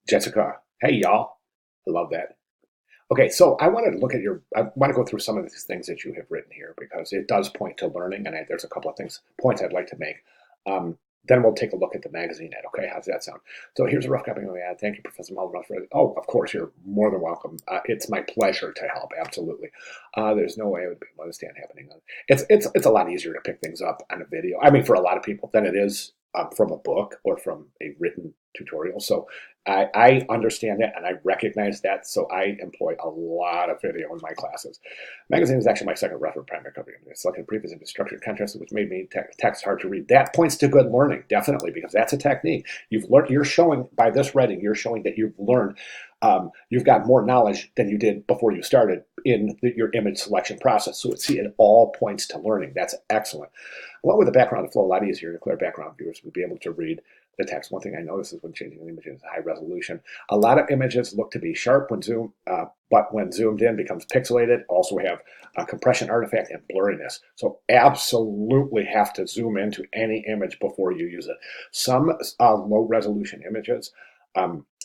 Jessica, hey y'all. I love that. Okay, so I wanted to look at I want to go through some of these things that you have written here because it does point to learning, and there's a couple of points I'd like to make. Um, then we'll take a look at the magazine ad. Okay, how's that sound? So here's a rough copy of the ad. Thank you, Professor Maldonado. Oh, of course, you're more than welcome. It's my pleasure to help. Absolutely. There's no way I would be able to understand happening. It's a lot easier to pick things up on a video. I mean, for a lot of people, than it is from a book or from a written tutorial. So I understand that and I recognize that. So I employ a lot of video in my classes. Magazine is actually my second reference primary copy. I selected previous into structured contrast, which made me text hard to read. That points to good learning, definitely, because that's a technique. You've learned. You're showing by this writing. You're showing that you've learned. You've got more knowledge than you did before you started in your image selection process. So see, it all points to learning. That's excellent. Along with the background to flow a lot easier, clear background viewers would be able to read the text. One thing I notice is when changing an image is high resolution. A lot of images look to be sharp when zoomed, but when zoomed in becomes pixelated. Also have a compression artifact and blurriness. So absolutely have to zoom into any image before you use it. Some low resolution images,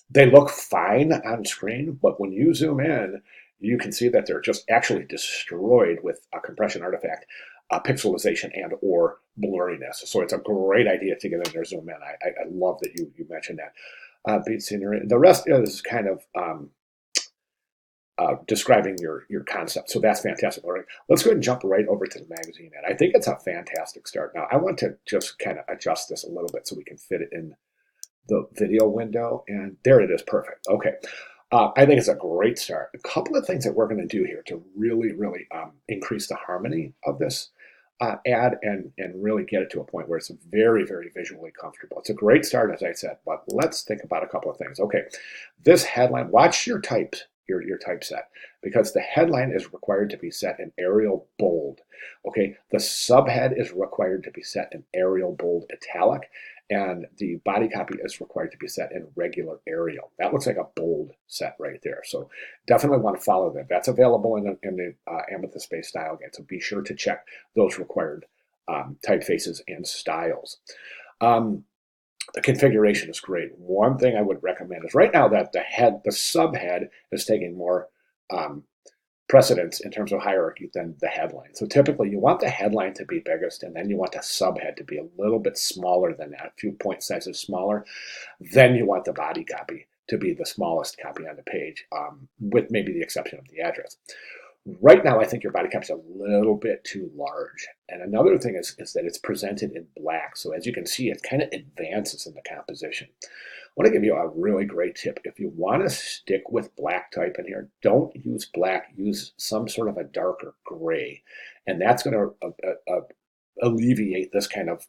they look fine on screen, but when you zoom in, you can see that they're just actually destroyed with a compression artifact, pixelization, and or blurriness. So it's a great idea to get in there, zoom in. I love that you mentioned that. Beat scenery. The rest is kind of describing your concept. So that's fantastic. All right, let's go ahead and jump right over to the magazine. And I think it's a fantastic start. Now, I want to just kind of adjust this a little bit so we can fit it in the video window. And there it is. Perfect. Okay. I think it's a great start. A couple of things that we're going to do here to really increase the harmony of this ad and really get it to a point where it's very visually comfortable. It's a great start, as I said, but let's think about a couple of things. Okay, this headline, watch your types, your typeset, because the headline is required to be set in Arial bold. Okay, the subhead is required to be set in Arial bold italic, and the body copy is required to be set in regular Arial. That looks like a bold set right there. So definitely want to follow that. That's available in the Amethyst Space Style Guide. So be sure to check those required typefaces and styles. Um, the configuration is great. One thing I would recommend is right now that the subhead is taking more um, precedence in terms of hierarchy than the headline. So typically you want the headline to be biggest and then you want the subhead to be a little bit smaller than that, a few point sizes smaller. Then you want the body copy to be the smallest copy on the page, with maybe the exception of the address. Right now, I think your body copy is a little bit too large. And another thing is that it's presented in black. So as you can see, it kind of advances in the composition. I want to give you a really great tip. If you want to stick with black type in here, don't use black. Use some sort of a darker gray. And that's going to alleviate this kind of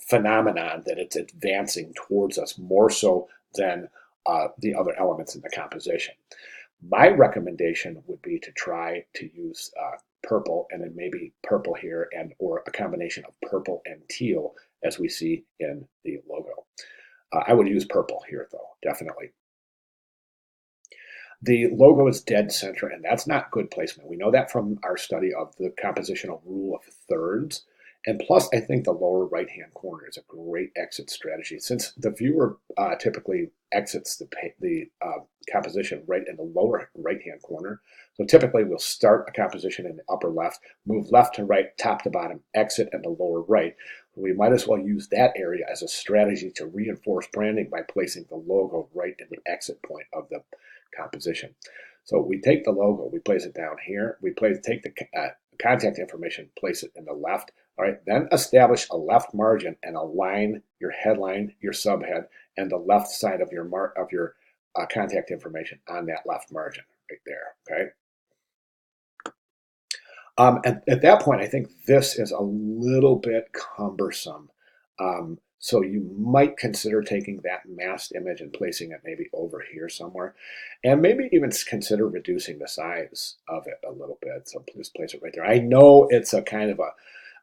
phenomenon that it's advancing towards us more so than the other elements in the composition. My recommendation would be to try to use purple and then maybe purple here and or a combination of purple and teal as we see in the logo. I would use purple here though, definitely. The logo is dead center, and that's not good placement. We know that from our study of the compositional rule of thirds. And plus, I think the lower right-hand corner is a great exit strategy. Since the viewer typically exits the composition right in the lower right-hand corner, so typically we'll start a composition in the upper left, move left to right, top to bottom, exit in the lower right. We might as well use that area as a strategy to reinforce branding by placing the logo right in the exit point of the composition. So we take the logo, we place it down here, take the contact information, place it in the left. All right, then establish a left margin and align your headline, your subhead, and the left side of your contact information on that left margin right there. Okay. And at that point, I think this is a little bit cumbersome. So you might consider taking that masked image and placing it maybe over here somewhere, and maybe even consider reducing the size of it a little bit. So please place it right there. I know it's a kind of a,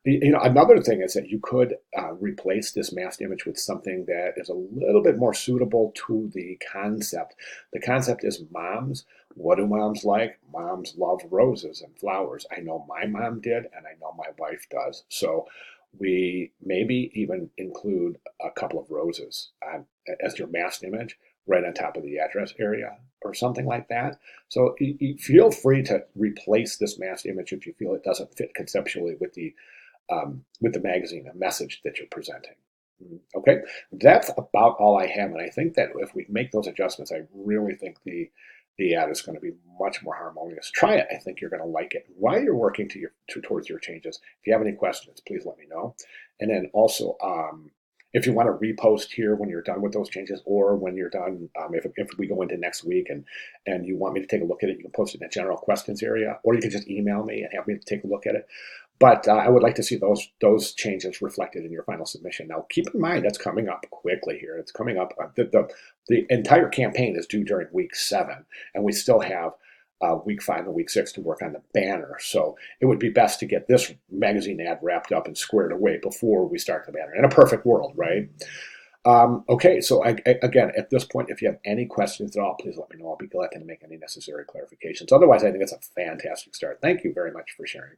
another thing is that you could replace this masked image with something that is a little bit more suitable to the concept. The concept is moms. What do moms like? Moms love roses and flowers. I know my mom did, and I know my wife does. So we maybe even include a couple of roses as your masked image right on top of the address area or something like that. So you feel free to replace this masked image if you feel it doesn't fit conceptually with the magazine, a message that you're presenting. Okay, that's about all I have, and I think that if we make those adjustments, I really think the ad is going to be much more harmonious. Try it. I think you're going to like it. While you're working towards your changes, if you have any questions, please let me know. And then also, if you want to repost here when you're done with those changes, or when you're done, if we go into next week and you want me to take a look at it, you can post it in the general questions area, or you can just email me and have me take a look at it. But I would like to see those changes reflected in your final submission. Now, keep in mind that's coming up quickly here. It's coming up. The entire campaign is due during week 7, and we still have week 5 and week 6 to work on the banner. So it would be best to get this magazine ad wrapped up and squared away before we start the banner. In a perfect world, right? Okay, so again, at this point, if you have any questions at all, please let me know. I'll be glad to make any necessary clarifications. Otherwise, I think it's a fantastic start. Thank you very much for sharing.